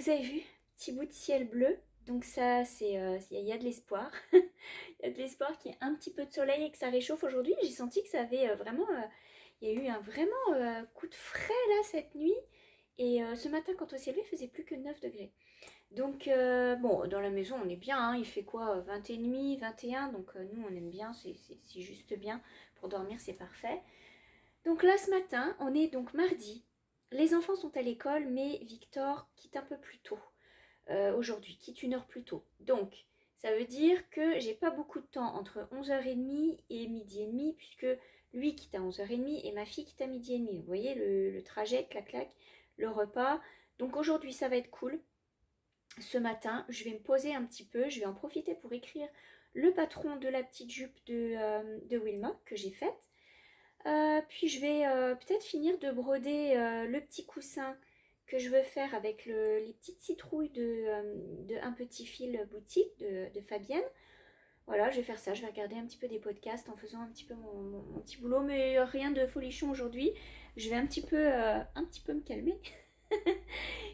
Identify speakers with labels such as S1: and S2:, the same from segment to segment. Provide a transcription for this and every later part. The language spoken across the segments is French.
S1: vous avez vu, petit bout de ciel bleu. Donc ça, y a de l'espoir. Il y a de l'espoir qu'il y ait un petit peu de soleil et que ça réchauffe aujourd'hui. J'ai senti que ça avait vraiment... il y a eu un vraiment coup de frais là cette nuit. Et ce matin, quand on s'est levé, il faisait plus que 9 degrés. Donc, bon, dans la maison, on est bien. Hein, il fait quoi 20 et demi, 21. Donc, nous, on aime bien. C'est juste bien. Pour dormir, c'est parfait. Donc là, ce matin, on est donc mardi. Les enfants sont à l'école, mais Victor quitte un peu plus tôt. Aujourd'hui, quitte une heure plus tôt. Donc, ça veut dire que j'ai pas beaucoup de temps entre 11h30 et midi et demi, puisque lui quitte à 11h30 et ma fille quitte à midi et demi. Vous voyez le trajet, clac-clac, le repas. Donc aujourd'hui, ça va être cool. Ce matin, je vais me poser un petit peu, je vais en profiter pour écrire le patron de la petite jupe de Wilmot que j'ai faite. Puis je vais peut-être finir de broder le petit coussin que je veux faire avec les petites citrouilles de Un Petit Fil boutique de Fabienne. Voilà, je vais faire ça, je vais regarder un petit peu des podcasts en faisant un petit peu mon petit boulot, mais rien de folichon aujourd'hui. Je vais un petit peu me calmer.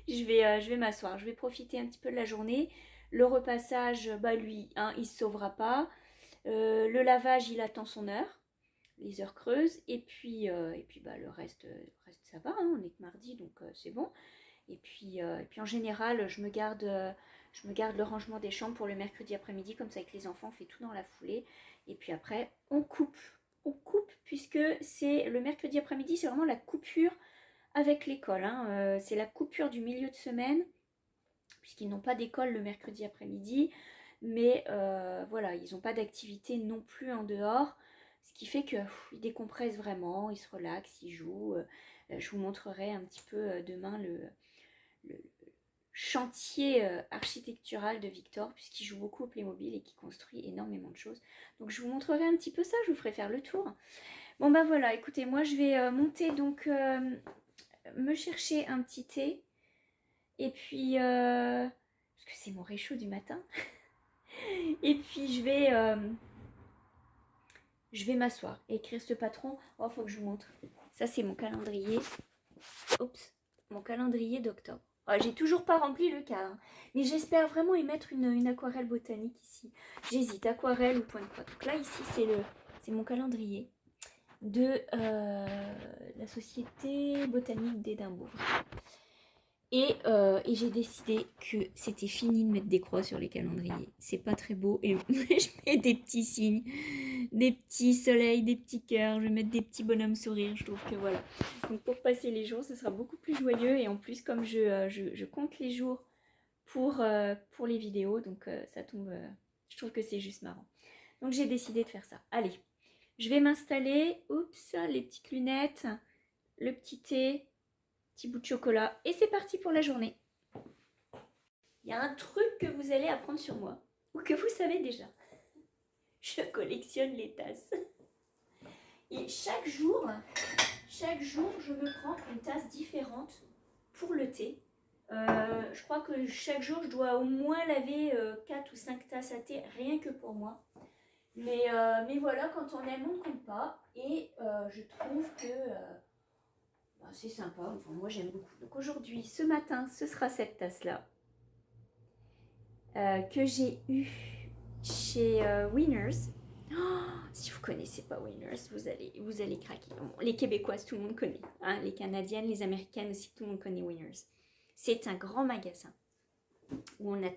S1: Je vais m'asseoir, je vais profiter un petit peu de la journée. Le repassage, bah lui, hein, il ne se sauvera pas. Le lavage, il attend son heure, les heures creuses. Et puis bah, le reste ça va, hein, on est que mardi, donc c'est bon. Et puis en général, je me garde le rangement des chambres pour le mercredi après-midi, comme ça avec les enfants, on fait tout dans la foulée. Et puis après, on coupe. On coupe, puisque c'est le mercredi après-midi, c'est vraiment la coupure avec l'école. Hein. C'est la coupure du milieu de semaine, puisqu'ils n'ont pas d'école le mercredi après-midi. Mais voilà, ils n'ont pas d'activité non plus en dehors. Ce qui fait qu'ils décompressent vraiment, ils se relaxent, ils jouent. Je vous montrerai un petit peu demain le chantier architectural de Victor, puisqu'il joue beaucoup au Playmobil et qu'il construit énormément de choses. Donc je vous montrerai un petit peu ça, je vous ferai faire le tour. Bon bah voilà, écoutez, moi je vais monter donc me chercher un petit thé. Et puis, parce que c'est mon réchaud du matin. Et puis je vais m'asseoir et écrire ce patron. Oh, faut que je vous montre. Ça c'est mon calendrier. Oups, mon calendrier d'octobre. Oh, j'ai toujours pas rempli le cadre. Mais j'espère vraiment y mettre une aquarelle botanique ici. J'hésite, aquarelle ou point de croix. Donc là, ici, c'est mon calendrier de la Société botanique d'Édimbourg. Et j'ai décidé que c'était fini de mettre des croix sur les calendriers. C'est pas très beau. Et je mets des petits signes, des petits soleils, des petits cœurs. Je vais mettre des petits bonhommes sourires. Je trouve que voilà. Donc pour passer les jours, ce sera beaucoup plus joyeux. Et en plus, comme je compte les jours pour les vidéos, donc ça tombe. Je trouve que c'est juste marrant. Donc j'ai décidé de faire ça. Allez, je vais m'installer. Oups, les petites lunettes, le petit thé. Petit bout de chocolat et c'est parti pour la journée. Il y a un truc que vous allez apprendre sur moi ou que vous savez déjà. Je collectionne les tasses. Et chaque jour, je me prends une tasse différente pour le thé. Je crois que chaque jour, je dois au moins laver 4 ou 5 tasses à thé, rien que pour moi. Mais voilà, quand on aime, on ne compte pas. Et je trouve que c'est sympa, enfin moi j'aime beaucoup. Donc aujourd'hui, ce matin, ce sera cette tasse-là que j'ai eue chez Winners. Oh, si vous ne connaissez pas Winners, vous allez craquer. Bon, les Québécoises, tout le monde connaît. Hein, les Canadiennes, les Américaines aussi, tout le monde connaît Winners. C'est un grand magasin où on a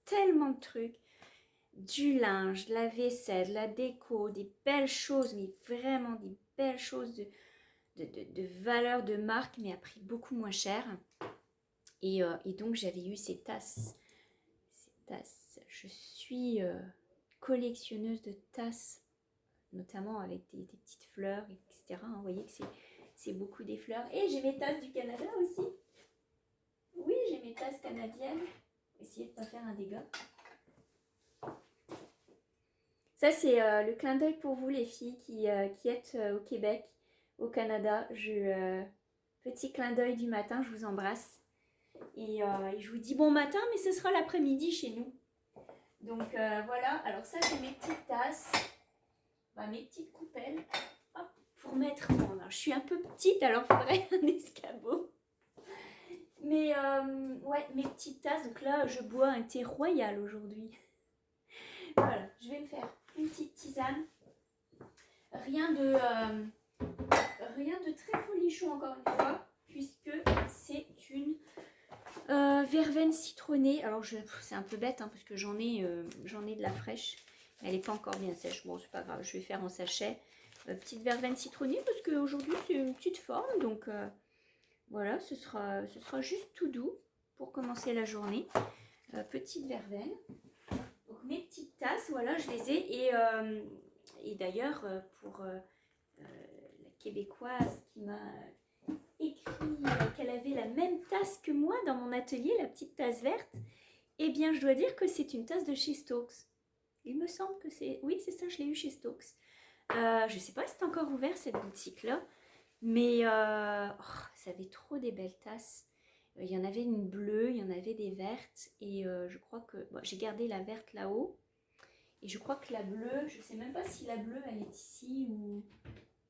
S1: tellement de trucs. Du linge, de la vaisselle, de la déco, des belles choses, mais vraiment des belles choses de valeur de marque, mais à prix beaucoup moins cher. Et donc j'avais eu ces tasses. Je suis collectionneuse de tasses, notamment avec des petites fleurs, etc. Vous voyez que c'est beaucoup des fleurs. Et j'ai mes tasses du Canada aussi. Oui, j'ai mes tasses canadiennes. Essayez de ne pas faire un dégât. Ça, c'est le clin d'œil pour vous, les filles qui êtes au Québec, au Canada. Petit clin d'œil du matin, je vous embrasse. Et je vous dis bon matin, mais ce sera l'après-midi chez nous. Donc voilà, alors ça, c'est mes petites tasses, mes petites coupelles. Hop, pour mettre... Bon, alors, je suis un peu petite, alors il faudrait un escabeau. Ouais, mes petites tasses. Donc là, je bois un thé royal aujourd'hui. Voilà, je vais me faire une petite tisane. Rien de très folichon encore une fois, puisque c'est une verveine citronnée. Alors c'est un peu bête hein, parce que j'en ai de la fraîche. Elle n'est pas encore bien sèche. Bon, c'est pas grave, je vais faire en sachet. Petite verveine citronnée parce qu'aujourd'hui c'est une petite forme. Donc voilà, ce sera juste tout doux pour commencer la journée. Petite verveine. Donc mes petites tasses, voilà, je les ai. Et d'ailleurs, pour la québécoise qui m'a écrit qu'elle avait la même tasse que moi dans mon atelier, la petite tasse verte, eh bien je dois dire que c'est une tasse de chez Stokes. Il me semble que c'est... Oui, c'est ça, je l'ai eu chez Stokes. Je ne sais pas si c'est encore ouvert cette boutique-là, mais ça avait trop des belles tasses. Il y en avait une bleue, il y en avait des vertes, et je crois que... Bon, j'ai gardé la verte là-haut, et je crois que la bleue, je ne sais même pas si la bleue, elle est ici,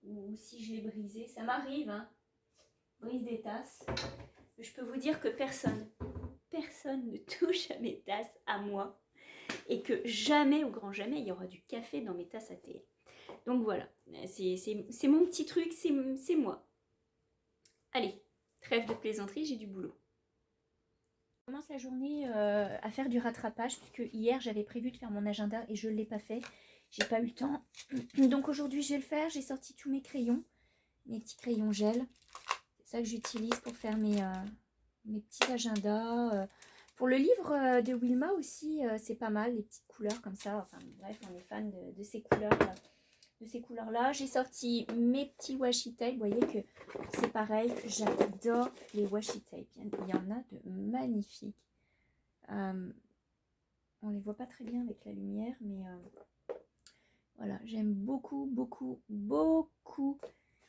S1: ou si je l'ai brisée. Ça m'arrive, hein, brise des tasses. Mais je peux vous dire que personne ne touche à mes tasses, à moi, et que jamais, au grand jamais, il y aura du café dans mes tasses à thé. Donc voilà, c'est mon petit truc, c'est moi. Allez, trêve de plaisanterie, j'ai du boulot. Je commence la journée à faire du rattrapage, puisque hier j'avais prévu de faire mon agenda et je ne l'ai pas fait. J'ai pas eu le temps. Donc aujourd'hui je vais le faire. J'ai sorti tous mes crayons, mes petits crayons gel. C'est ça que j'utilise pour faire mes petits agendas. Pour le livre de Wilma aussi, c'est pas mal, les petites couleurs comme ça. Enfin bref, on est fan de ces couleurs. De ces couleurs-là. J'ai sorti mes petits washi tape. Vous voyez que c'est pareil. J'adore les washi tape. Il y en a de magnifiques. On les voit pas très bien avec la lumière, mais voilà, j'aime beaucoup, beaucoup, beaucoup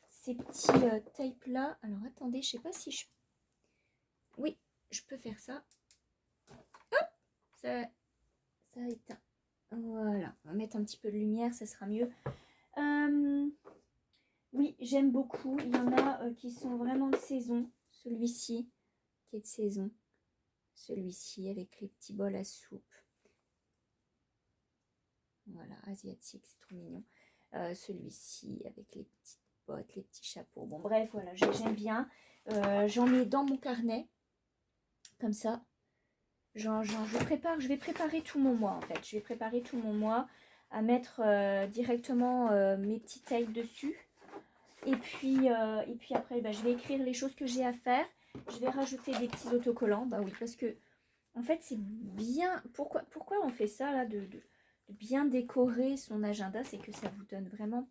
S1: ces petits tapes-là. Alors attendez, je sais pas si je... Oui, je peux faire ça. Hop, ça éteint. Voilà, on va mettre un petit peu de lumière, ça sera mieux. Oui, j'aime beaucoup. Il y en a qui sont vraiment de saison. Celui-ci qui est de saison. Celui-ci avec les petits bols à soupe. Voilà, asiatique, c'est trop mignon. Celui-ci avec les petites bottes, les petits chapeaux. Bon, bref, voilà, j'aime bien. J'en ai dans mon carnet. Comme ça. Je vais préparer tout mon mois en fait. Je vais préparer tout mon mois à mettre directement mes petits tapes dessus. Et puis après, je vais écrire les choses que j'ai à faire. Je vais rajouter des petits autocollants. Bah oui, parce que en fait, c'est bien... Pourquoi on fait ça, là, de bien décorer son agenda? C'est que ça vous donne vraiment...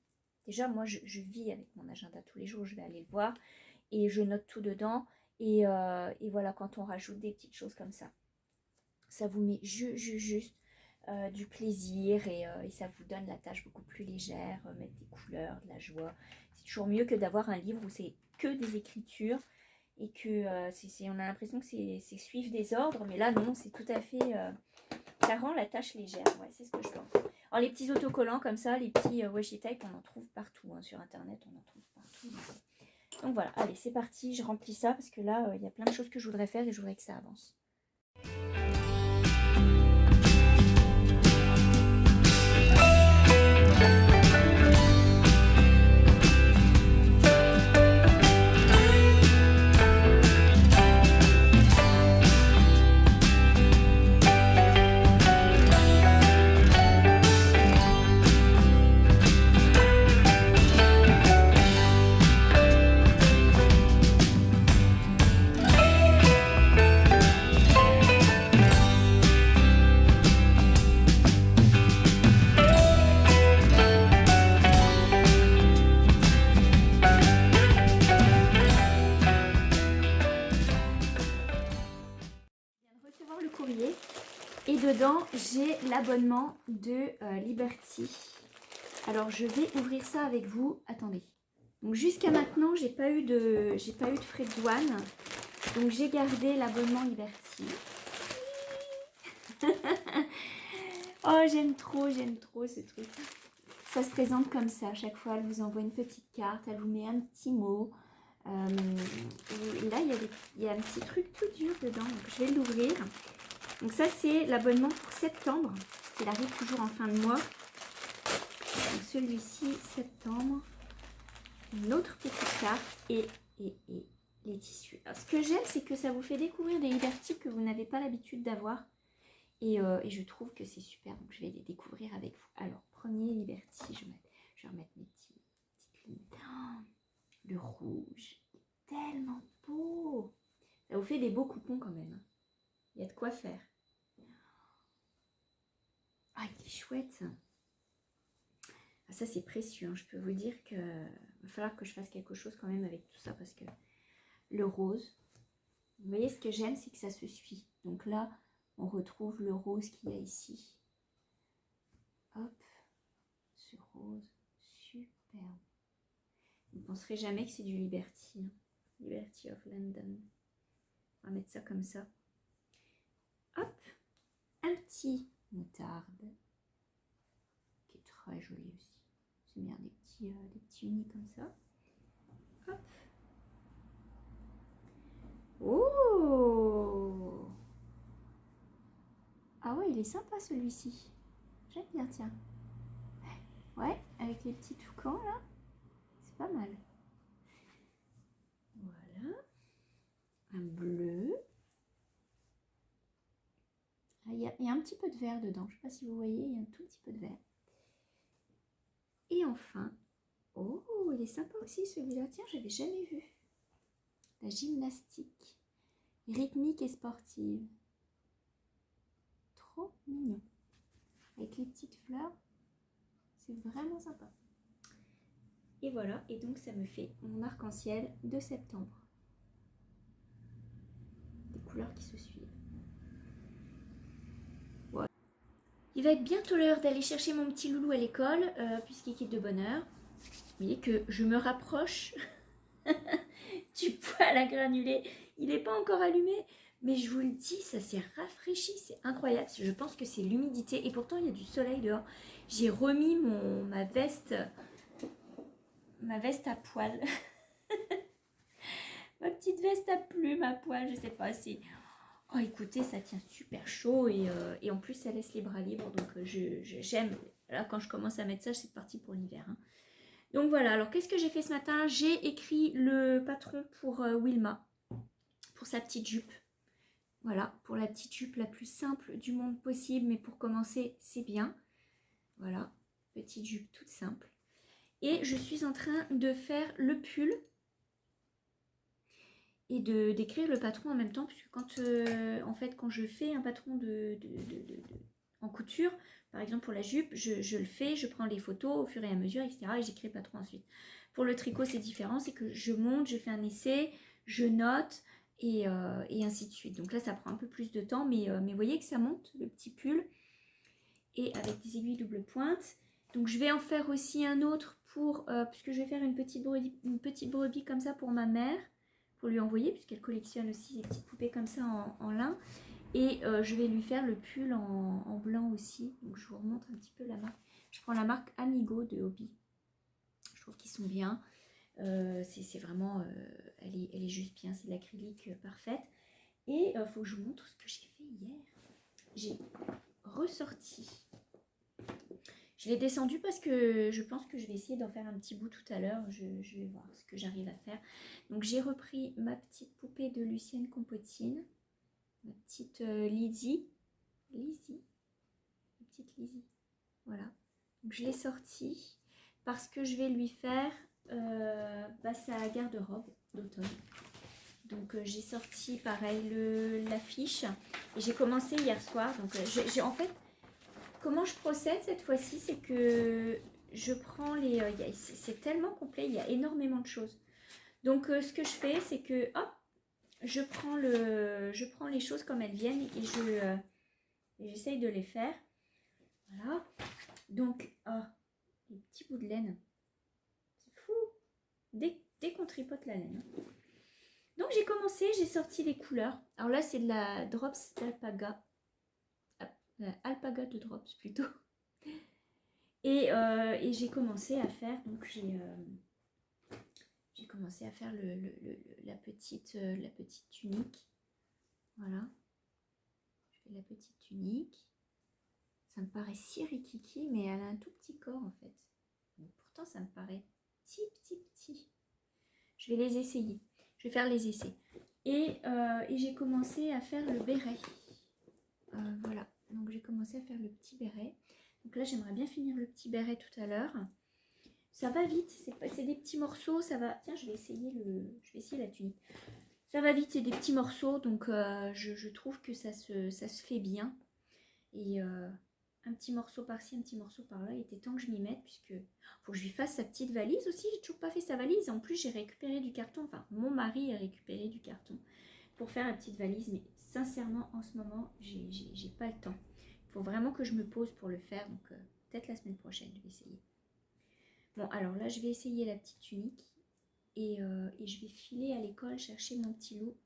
S1: Déjà, moi, je vis avec mon agenda tous les jours. Je vais aller le voir et je note tout dedans. Et voilà, quand on rajoute des petites choses comme ça vous met juste du plaisir et ça vous donne la tâche beaucoup plus légère. Mettre des couleurs, de la joie. C'est toujours mieux que d'avoir un livre où c'est que des écritures et que on a l'impression que c'est suivre des ordres, mais là non, c'est tout à fait... ça rend la tâche légère, ouais, c'est ce que je pense. Alors les petits autocollants comme ça, les petits washi tape, on en trouve partout, hein, sur internet, on en trouve partout. Donc voilà, allez, c'est parti, je remplis ça parce que là, il y a plein de choses que je voudrais faire et je voudrais que ça avance. Et dedans, j'ai l'abonnement de Liberty. Alors, je vais ouvrir ça avec vous. Attendez. Donc, jusqu'à maintenant, j'ai pas eu de frais de douane. Donc, j'ai gardé l'abonnement Liberty. Oh, j'aime trop ce truc. Ça se présente comme ça. À chaque fois, elle vous envoie une petite carte. Elle vous met un petit mot. Et là, il y a un petit truc tout dur dedans, donc je vais l'ouvrir. Donc ça, c'est l'abonnement pour septembre. Il arrive toujours en fin de mois. Donc celui-ci, septembre. Une autre petite carte et les tissus. Alors, ce que j'aime, c'est que ça vous fait découvrir des Liberty que vous n'avez pas l'habitude d'avoir. Et je trouve que c'est super. Donc je vais les découvrir avec vous. Alors, premier Liberty, je vais remettre mes petites lignes. Oh, le rouge, tellement beau. Ça vous fait des beaux coupons quand même. Il y a de quoi faire. Ah, il est chouette. Ah, ça, c'est précieux. Hein. Je peux vous dire qu'il va falloir que je fasse quelque chose quand même avec tout ça parce que le rose, vous voyez, ce que j'aime, c'est que ça se suit. Donc là, on retrouve le rose qu'il y a ici. Hop, ce rose, superbe. Vous ne penserez jamais que c'est du Liberty. Hein. Liberty of London. On va mettre ça comme ça. Hop, un petit moutarde qui est très joli aussi. J'aime bien des petits unis comme ça. Hop. Oh! Ah ouais, il est sympa celui-ci. J'aime bien, tiens. Ouais, avec les petits toucans là, c'est pas mal. Voilà. Un bleu. Ah, il y a un petit peu de vert dedans. Je ne sais pas si vous voyez, il y a un tout petit peu de vert. Et enfin, oh, il est sympa aussi celui-là. Tiens, je l'avais jamais vu. La gymnastique. Rythmique et sportive. Trop mignon. Avec les petites fleurs. C'est vraiment sympa. Et voilà, et donc ça me fait mon arc-en-ciel de septembre. Des couleurs qui se suivent. Voilà. Il va être bientôt l'heure d'aller chercher mon petit loulou à l'école, puisqu'il quitte de bonne heure. Vous voyez que je me rapproche du poêle à granulés. Il n'est pas encore allumé, mais je vous le dis, ça s'est rafraîchi, c'est incroyable. Je pense que c'est l'humidité, et pourtant il y a du soleil dehors. J'ai remis ma veste à poil. Ma petite veste à plumes à poil, je sais pas si... Oh écoutez, ça tient super chaud et en plus ça laisse les bras libres, donc j'aime. Là quand je commence à mettre ça, c'est parti pour l'hiver. Hein. Donc voilà, alors qu'est-ce que j'ai fait ce matin? J'ai écrit le patron pour Wilma, pour sa petite jupe. Voilà, pour la petite jupe la plus simple du monde possible, mais pour commencer, c'est bien. Voilà, petite jupe toute simple. Et je suis en train de faire le pull et d'écrire le patron en même temps, puisque quand je fais un patron en couture, par exemple pour la jupe, je le fais, je prends les photos au fur et à mesure, etc. et j'écris le patron ensuite. Pour le tricot, c'est différent, c'est que je monte, je fais un essai, je note et ainsi de suite. Donc là, ça prend un peu plus de temps, mais vous voyez que ça monte, le petit pull, et avec des aiguilles double pointe. Donc je vais en faire aussi un autre puisque je vais faire une petite brebis comme ça pour ma mère, pour lui envoyer, puisqu'elle collectionne aussi des petites poupées comme ça en lin. Et je vais lui faire le pull en blanc aussi. Donc je vous remontre un petit peu la marque. Je prends la marque Amigo de Hobby. Je trouve qu'ils sont bien. C'est vraiment... elle est juste bien. C'est de l'acrylique parfaite. Et il faut que je vous montre ce que j'ai fait hier. J'ai ressorti. Je l'ai descendu parce que je pense que je vais essayer d'en faire un petit bout tout à l'heure. Je vais voir ce que j'arrive à faire. Donc j'ai repris ma petite poupée de Lucienne Compotine. Ma petite Lizzie. Ma petite Lizzie. Voilà. Donc je l'ai sortie parce que je vais lui faire sa garde-robe d'automne. Donc j'ai sorti pareil l'affiche et j'ai commencé hier soir. Donc en fait, comment je procède cette fois-ci, c'est que je prends c'est tellement complet, il y a énormément de choses. Donc ce que je fais, c'est que hop, je prends les choses comme elles viennent et j'essaye de les faire. Voilà. Donc, les petits bouts de laine. C'est fou. Dès qu'on tripote la laine. Donc j'ai commencé, j'ai sorti les couleurs. Alors là, c'est de la Drops d'Alpaga. Alpaga de Drops plutôt. Et j'ai commencé à faire, donc j'ai j'ai commencé à faire la petite tunique. Voilà. Je fais la petite tunique. Ça me paraît si rikiki, mais elle a un tout petit corps en fait. Mais pourtant, ça me paraît petit. Je vais les essayer. Je vais faire les essais. Et j'ai commencé à faire le béret. Voilà. Donc, j'ai commencé à faire le petit béret. Donc là, j'aimerais bien finir le petit béret tout à l'heure. Ça va vite. C'est des petits morceaux. Ça va... Tiens, je vais essayer la tunique. Ça va vite. C'est des petits morceaux. Donc, je trouve que ça se fait bien. Et... un petit morceau par-ci, un petit morceau par-là. Il était temps que je m'y mette puisque faut que je lui fasse sa petite valise aussi. J'ai toujours pas fait sa valise. En plus, j'ai récupéré du carton. Enfin, mon mari a récupéré du carton pour faire la petite valise. Mais sincèrement, en ce moment, j'ai pas le temps. Il faut vraiment que je me pose pour le faire. Donc, peut-être la semaine prochaine, je vais essayer. Bon, alors là, je vais essayer la petite tunique. Et je vais filer à l'école chercher mon petit loup.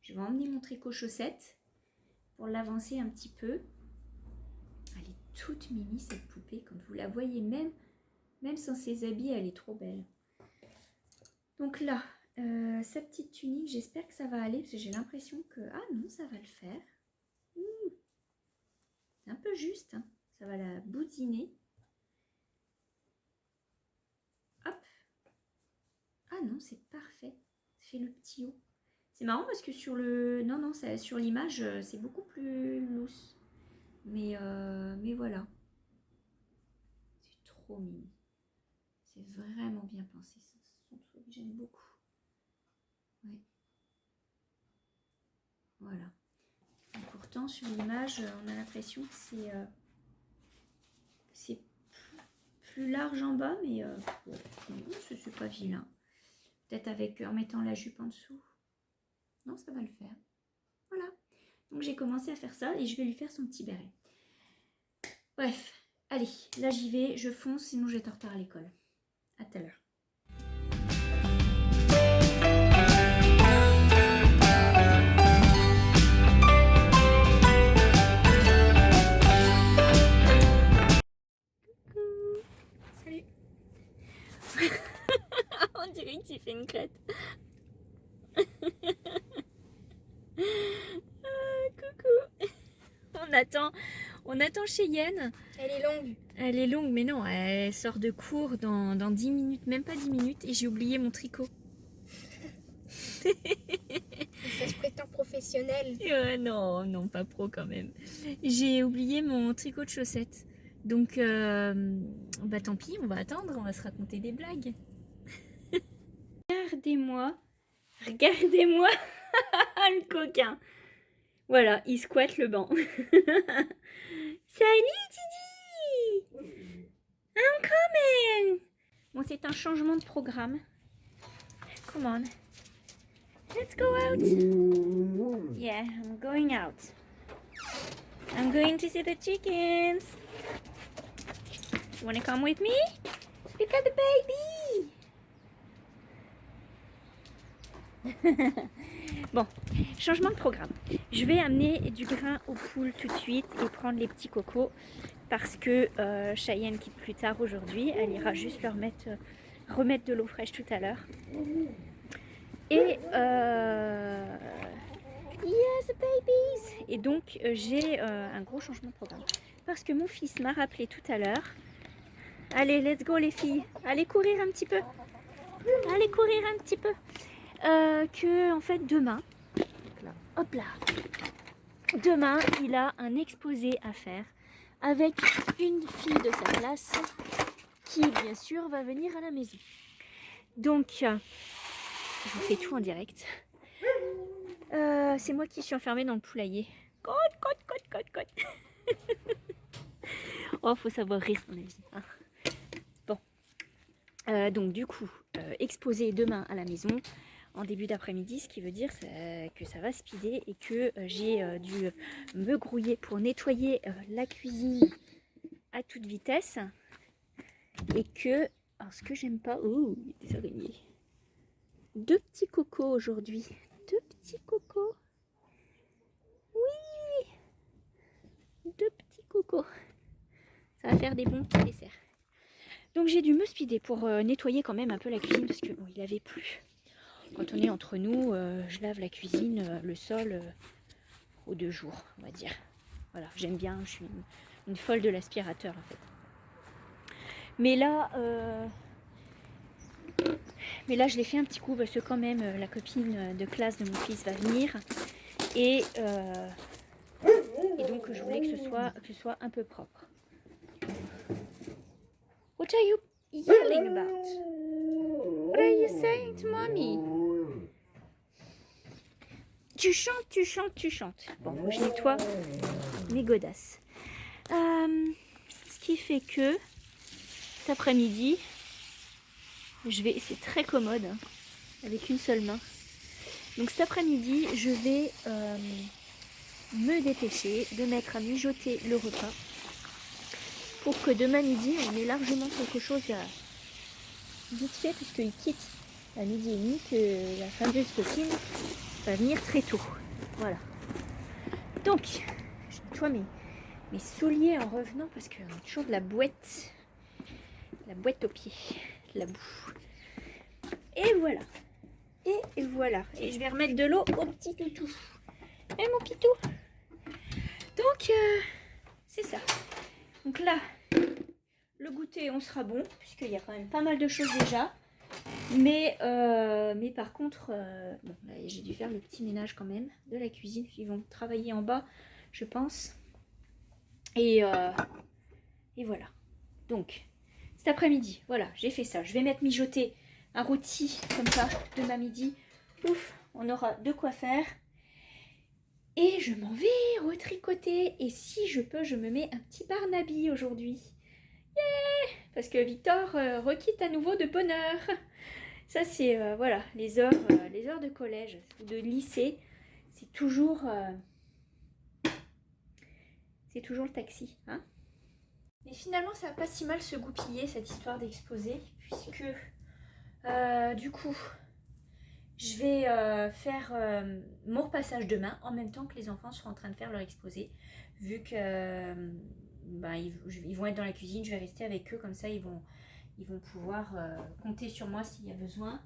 S1: Je vais emmener mon tricot chaussette pour l'avancer un petit peu. Elle est toute mimi cette poupée. Quand vous la voyez même sans ses habits, elle est trop belle. Donc là, sa petite tunique, j'espère que ça va aller. Parce que j'ai l'impression que... Ah non, ça va le faire. C'est un peu juste. Hein. Ça va la boudiner. Hop. Ah non, c'est parfait. Ça fait le petit haut. C'est marrant parce que sur le... Non, sur l'image, c'est beaucoup plus loose. Mais voilà. C'est trop mignon. C'est vraiment bien pensé. Son truc, j'aime beaucoup. Ouais. Voilà. Et pourtant, sur l'image, on a l'impression que c'est plus large en bas, mais c'est pas vilain. Peut-être en mettant la jupe en dessous. Non, ça va le faire. Voilà. Donc, j'ai commencé à faire ça et je vais lui faire son petit béret. Bref, allez, là j'y vais, je fonce, sinon je vais être en retard à l'école. À tout à l'heure. Salut. On dirait que tu fais une crête. Coucou. On attend Cheyenne.
S2: Elle est longue.
S1: Elle est longue, mais non, elle sort de cours dans 10 minutes, même pas 10 minutes, et j'ai oublié mon tricot.
S2: Ça se prétend professionnel.
S1: Non, pas pro quand même. J'ai oublié mon tricot de chaussettes. Donc, bah tant pis, on va attendre, on va se raconter des blagues. Regardez-moi le coquin. Voilà, il squatte le banc. Salut Didi! I'm coming! Bon, c'est un changement de programme. Come on. Let's go out. Yeah, I'm going out. I'm going to see the chickens. You wanna come with me? Look at the baby! Bon, changement de programme. Je vais amener du grain aux poules tout de suite et prendre les petits cocos parce que Cheyenne quitte plus tard aujourd'hui. Elle ira juste leur remettre de l'eau fraîche tout à l'heure. Et yes, babies! Et donc j'ai un gros changement de programme parce que mon fils m'a rappelé tout à l'heure. Allez, let's go les filles. Allez courir un petit peu. Allez courir un petit peu. Que en fait demain, hop là, demain il a un exposé à faire avec une fille de sa classe qui bien sûr va venir à la maison. Donc je vous fais tout en direct. C'est moi qui suis enfermée dans le poulailler. Cote. Oh, faut savoir rire mon avis. Hein. Bon, donc du coup, exposé demain à la maison. En début d'après-midi, ce qui veut dire que ça va speeder et que j'ai dû me grouiller pour nettoyer la cuisine à toute vitesse et que, alors ce que j'aime pas, oh, des araignées, 2 petits cocos aujourd'hui, 2 petits cocos, oui, 2 petits cocos, ça va faire des bons petits desserts. Donc j'ai dû me speeder pour nettoyer quand même un peu la cuisine parce que bon, il avait plu. Quand on est entre nous, je lave la cuisine, le sol aux 2 jours, on va dire. Voilà, j'aime bien, je suis une folle de l'aspirateur en fait. Mais là, je l'ai fait un petit coup parce que quand même la copine de classe de mon fils va venir et donc je voulais que ce soit un peu propre. What are you yelling about? What are you saying to mommy? Tu chantes. Bon, je nettoie mes godasses. Ce qui fait que cet après-midi, c'est très commode, hein, avec une seule main. Donc cet après-midi, je vais me dépêcher de mettre à mijoter le repas pour que demain midi, on ait largement quelque chose à vite fait, puisqu'il quitte à midi et demi, que la fameuse copine va venir très tôt. Voilà. Donc, je nettoie mes souliers en revenant parce qu'on a toujours de la boîte aux pieds, de la boue. Et voilà. Et voilà. Et je vais remettre de l'eau au petit toutou. Et mon pitou. Donc, c'est ça. Donc là, le goûter, on sera bon, puisqu'il y a quand même pas mal de choses déjà. Mais par contre, bon, là, j'ai dû faire le petit ménage quand même de la cuisine. Ils vont travailler en bas, je pense. Et voilà. Donc, cet après-midi, voilà, j'ai fait ça. Je vais mettre mijoter un rôti comme ça, demain midi. Ouf, on aura de quoi faire. Et je m'en vais retricoter. Et si je peux, je me mets un petit Barnaby aujourd'hui. Yeah, parce que Victor requitte à nouveau de bonheur. Ça, c'est voilà, les heures de collège ou de lycée. C'est toujours le taxi. Hein. Et finalement, ça va pas si mal se goupiller, cette histoire d'exposé. Puisque, du coup, je vais faire mon repassage demain en même temps que les enfants sont en train de faire leur exposé. Vu que ils vont être dans la cuisine, je vais rester avec eux, comme ça ils vont pouvoir compter sur moi s'il y a besoin.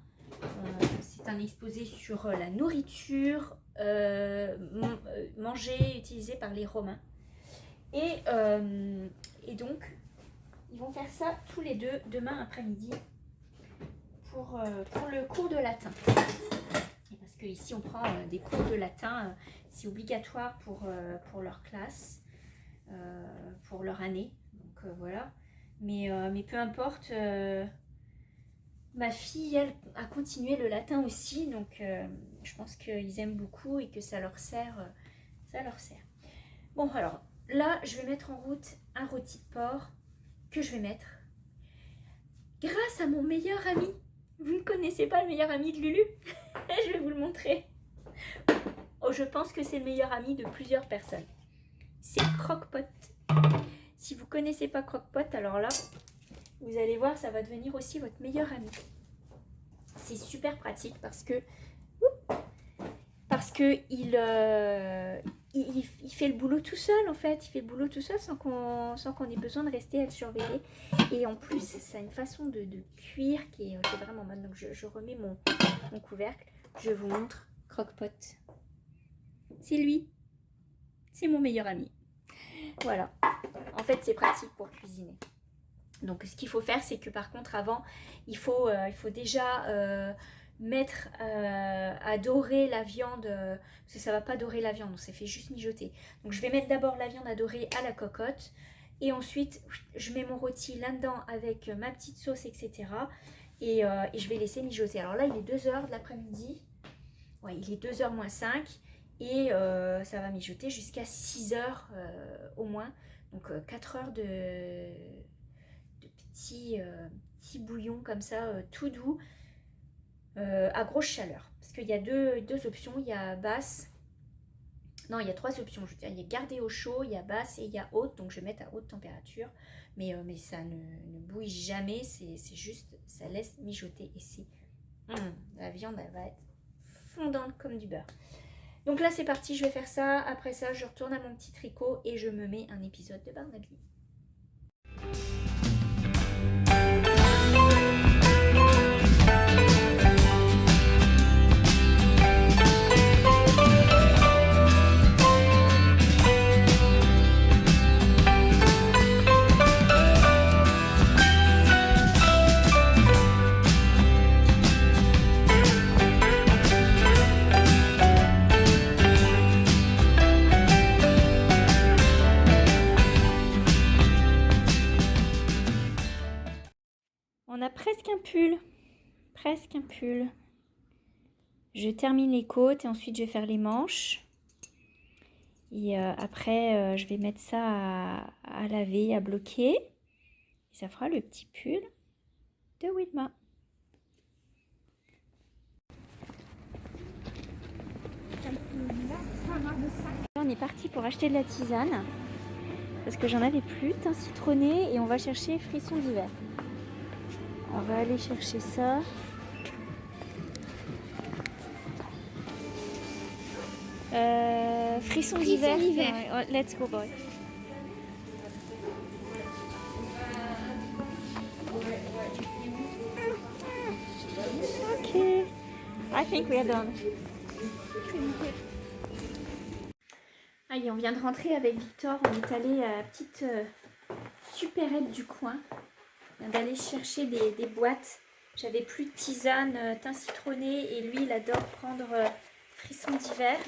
S1: C'est un exposé sur la nourriture mangée, utilisée par les Romains. Et donc, ils vont faire ça tous les deux demain après-midi pour le cours de latin. Et parce qu'ici, on prend des cours de latin, c'est obligatoire pour leur classe, pour leur année. Donc voilà. Mais peu importe, ma fille, elle, a continué le latin aussi. Donc je pense qu'ils aiment beaucoup et que ça leur sert. Bon, alors là, je vais mettre en route un rôti de porc que je vais mettre grâce à mon meilleur ami. Vous ne connaissez pas le meilleur ami de Lulu? Je vais vous le montrer. Oh, je pense que c'est le meilleur ami de plusieurs personnes. C'est Croque-Pot. Si vous ne connaissez pas Croque-Pot, alors là, vous allez voir, ça va devenir aussi votre meilleur ami. C'est super pratique parce que il fait le boulot tout seul en fait. Il fait le boulot tout seul sans qu'on ait besoin de rester à le surveiller. Et en plus, ça a une façon de cuire qui est vraiment bonne. Donc je remets mon couvercle. Je vous montre Croque-Pot. C'est lui. C'est mon meilleur ami. Voilà. En fait, c'est pratique pour cuisiner. Donc ce qu'il faut faire, c'est que par contre avant, il faut déjà mettre à dorer la viande, parce que ça va pas dorer la viande, on s'est fait juste mijoter. Donc je vais mettre d'abord la viande à dorer à la cocotte, et ensuite je mets mon rôti là-dedans avec ma petite sauce, etc. Et je vais laisser mijoter. Alors là, il est 2h de l'après-midi, ouais, il est 2h moins 5, et ça va mijoter jusqu'à 6h au moins, donc 4 heures de petits bouillons comme ça, tout doux, à grosse chaleur. Parce qu'il y a deux options, il y a basse, non, il y a 3 options, je veux dire, il y a garder au chaud, il y a basse et il y a haute, donc je vais mettre à haute température, mais ça ne bouille jamais, c'est juste, ça laisse mijoter, et c'est, la viande, elle va être fondante comme du beurre. Donc là c'est parti, je vais faire ça, après ça je retourne à mon petit tricot et je me mets un épisode de Barnaby. presque un pull. Presque un pull. Je termine les côtes et ensuite je vais faire les manches. Et après, je vais mettre ça à laver, à bloquer. Et ça fera le petit pull de Wilma. On est parti pour acheter de la tisane. Parce que j'en avais plus, thym citronné. Et on va chercher frissons d'hiver. On va aller chercher ça. Frissons d'hiver. Ouais, let's go, boy. Ok. I think we are done. Allez, on vient de rentrer avec Victor. On est allé à la petite supérette du coin. On vient d'aller chercher des boîtes. J'avais plus de tisane, thym citronné. Et lui, il adore prendre frissons d'hiver.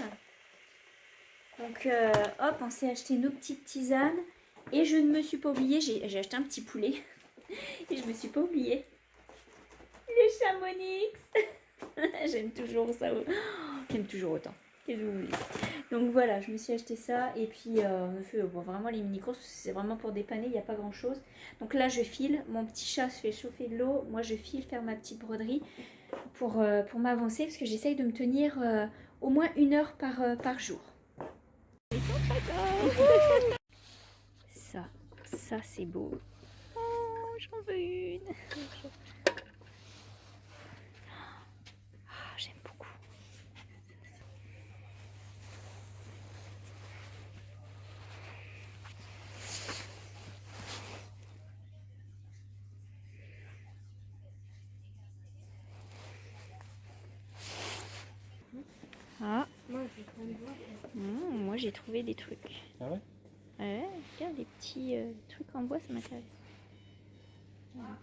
S1: Donc, hop, on s'est acheté nos petites tisanes. Et je ne me suis pas oubliée. J'ai acheté un petit poulet. Et je me suis pas oubliée. Le chamonix. J'aime toujours ça. J'aime toujours autant. Qu'est-ce que vous voulez. Donc voilà, je me suis acheté ça. Et puis, bon, vraiment les mini-courses, c'est vraiment pour dépanner. Il n'y a pas grand-chose. Donc là, je file. Mon petit chat se fait chauffer de l'eau. Moi, je file faire ma petite broderie pour m'avancer. Parce que j'essaye de me tenir au moins 1 heure par jour. Ça c'est beau. Oh, j'en veux une. Ah, j'aime beaucoup. Ah. Moi j'ai trouvé des trucs.
S3: Ah ouais?
S1: Ouais, regarde les petits trucs en bois, ça m'intéresse. Voilà.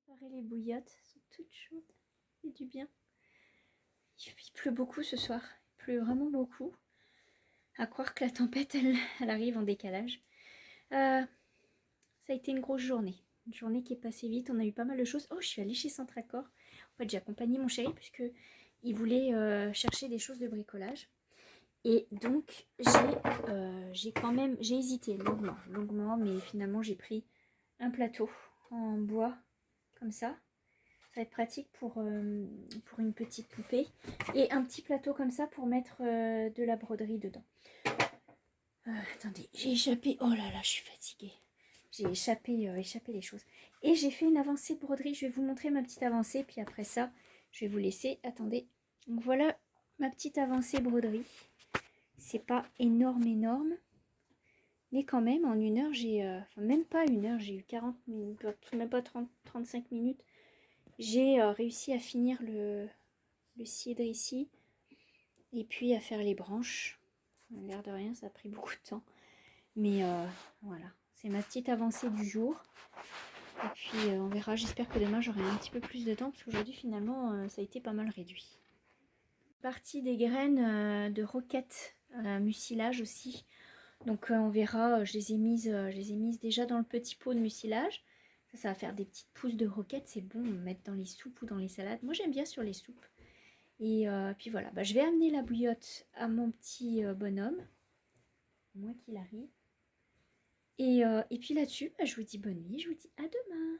S1: Préparer les bouillottes, elles sont toutes chaudes. C'est du bien. Il pleut beaucoup ce soir, il pleut vraiment beaucoup. À croire que la tempête, elle arrive en décalage. Ça a été une grosse journée. Une journée qui est passée vite, on a eu pas mal de choses. Oh, je suis allée chez Centracor. En fait, j'ai accompagné mon chéri puisque il voulait chercher des choses de bricolage. Et donc, j'ai hésité longuement, mais finalement, j'ai pris un plateau en bois, comme ça. Ça va être pratique pour une petite poupée. Et un petit plateau comme ça pour mettre de la broderie dedans. Attendez, j'ai échappé. Oh là là, je suis fatiguée. J'ai échappé les choses. Et j'ai fait une avancée de broderie. Je vais vous montrer ma petite avancée. Puis après ça, je vais vous laisser. Attendez. Donc voilà ma petite avancée broderie. C'est pas énorme. Mais quand même, en 1 heure, j'ai... enfin, même pas 1 heure, j'ai eu 40 minutes. Même pas 35 minutes. J'ai réussi à finir le cidre ici. Et puis à faire les branches. L'air de rien, ça a pris beaucoup de temps. Mais voilà, c'est ma petite avancée du jour. Et puis on verra, j'espère que demain j'aurai un petit peu plus de temps. Parce qu'aujourd'hui finalement, ça a été pas mal réduit. Partie des graines de roquette mucilage aussi. Donc on verra, je les ai mises déjà dans le petit pot de mucilage. Ça va faire des petites pousses de roquette, c'est bon, mettre dans les soupes ou dans les salades. Moi j'aime bien sur les soupes. Et puis voilà, je vais amener la bouillotte à mon petit bonhomme, au moins qu'il arrive. Et puis là-dessus, je vous dis bonne nuit, je vous dis à demain.